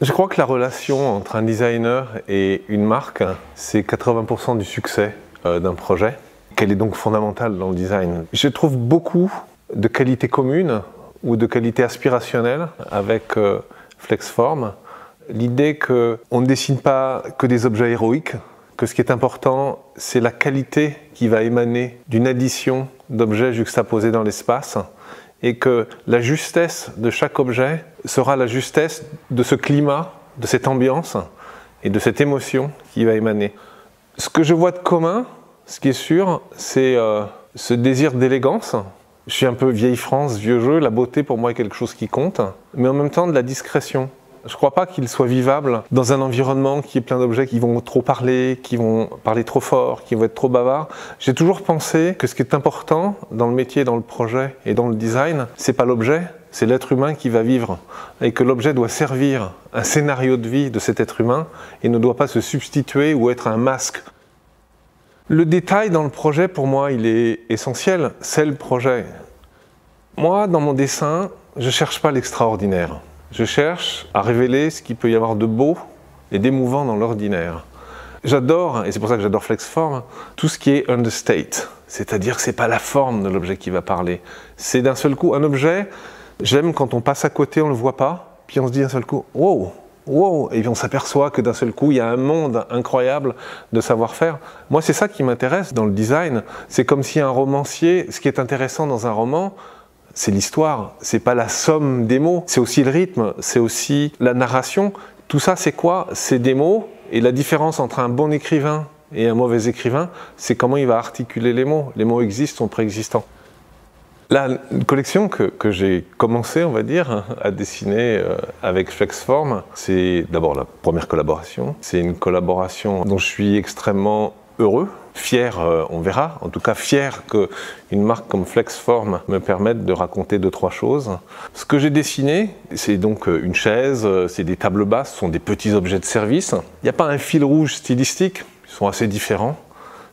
Je crois que la relation entre un designer et une marque, c'est 80% du succès d'un projet, qu'elle est donc fondamentale dans le design. Je trouve beaucoup de qualités communes ou de qualités aspirationnelles avec Flexform. L'idée qu'on ne dessine pas que des objets héroïques, que ce qui est important, c'est la qualité qui va émaner d'une addition d'objets juxtaposés dans l'espace, et que la justesse de chaque objet sera la justesse de ce climat, de cette ambiance et de cette émotion qui va émaner. Ce que je vois de commun, ce qui est sûr, c'est ce désir d'élégance. Je suis un peu vieille France, vieux jeu, la beauté pour moi est quelque chose qui compte, mais en même temps de la discrétion. Je ne crois pas qu'il soit vivable dans un environnement qui est plein d'objets qui vont trop parler, qui vont parler trop fort, qui vont être trop bavards. J'ai toujours pensé que ce qui est important dans le métier, dans le projet et dans le design, c'est pas l'objet, c'est l'être humain qui va vivre. Et que l'objet doit servir un scénario de vie de cet être humain et ne doit pas se substituer ou être un masque. Le détail dans le projet, pour moi, il est essentiel, c'est le projet. Moi, dans mon dessin, je ne cherche pas l'extraordinaire. Je cherche à révéler ce qu'il peut y avoir de beau et d'émouvant dans l'ordinaire. J'adore, et c'est pour ça que j'adore Flexform, tout ce qui est understate. C'est-à-dire que ce n'est pas la forme de l'objet qui va parler. C'est d'un seul coup un objet, j'aime quand on passe à côté, on ne le voit pas, puis on se dit d'un seul coup, wow, wow, et puis on s'aperçoit que d'un seul coup, il y a un monde incroyable de savoir-faire. Moi, c'est ça qui m'intéresse dans le design. C'est comme si un romancier, ce qui est intéressant dans un roman, c'est l'histoire, c'est pas la somme des mots, c'est aussi le rythme, c'est aussi la narration. Tout ça, c'est quoi? C'est des mots, et la différence entre un bon écrivain et un mauvais écrivain, c'est comment il va articuler les mots. Les mots existent, sont préexistants. La collection que j'ai commencé, on va dire, à dessiner avec Flexform, c'est d'abord la première collaboration. C'est une collaboration dont je suis extrêmement heureux, fier, on verra, en tout cas fier qu'une marque comme Flexform me permette de raconter 2-3 choses. Ce que j'ai dessiné, c'est donc une chaise, c'est des tables basses, ce sont des petits objets de service. Il n'y a pas un fil rouge stylistique, ils sont assez différents.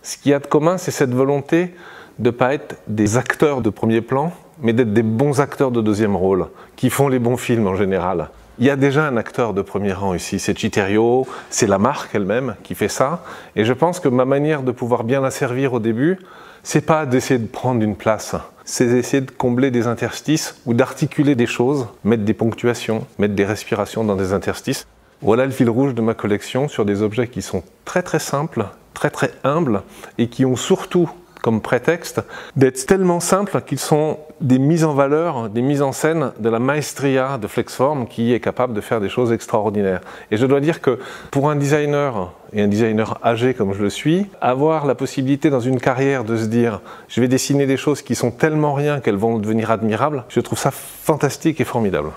Ce qu'il y a de commun, c'est cette volonté de ne pas être des acteurs de premier plan, mais d'être des bons acteurs de deuxième rôle, qui font les bons films en général. Il y a déjà un acteur de premier rang ici, c'est Citerio, c'est la marque elle-même qui fait ça. Et je pense que ma manière de pouvoir bien la servir au début, c'est pas d'essayer de prendre une place, c'est d'essayer de combler des interstices ou d'articuler des choses, mettre des ponctuations, mettre des respirations dans des interstices. Voilà le fil rouge de ma collection sur des objets qui sont très très simples, très très humbles et qui ont surtout comme prétexte d'être tellement simples qu'ils sont des mises en valeur, des mises en scène de la maestria de Flexform qui est capable de faire des choses extraordinaires. Et je dois dire que pour un designer, et un designer âgé comme je le suis, avoir la possibilité dans une carrière de se dire je vais dessiner des choses qui sont tellement rien qu'elles vont devenir admirables, je trouve ça fantastique et formidable.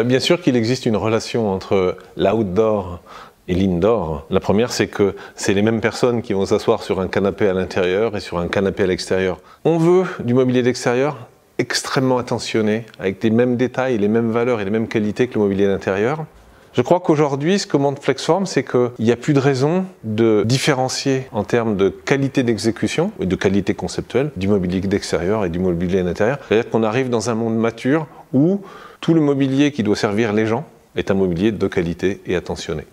Bien sûr qu'il existe une relation entre l'outdoor et l'indoor. La première, c'est que c'est les mêmes personnes qui vont s'asseoir sur un canapé à l'intérieur et sur un canapé à l'extérieur. On veut du mobilier d'extérieur extrêmement attentionné, avec les mêmes détails, les mêmes valeurs et les mêmes qualités que le mobilier d'intérieur. Je crois qu'aujourd'hui, ce que montre Flexform, c'est qu'il n'y a plus de raison de différencier en termes de qualité d'exécution et de qualité conceptuelle du mobilier d'extérieur et du mobilier d'intérieur. C'est-à-dire qu'on arrive dans un monde mature où tout le mobilier qui doit servir les gens est un mobilier de qualité et attentionné.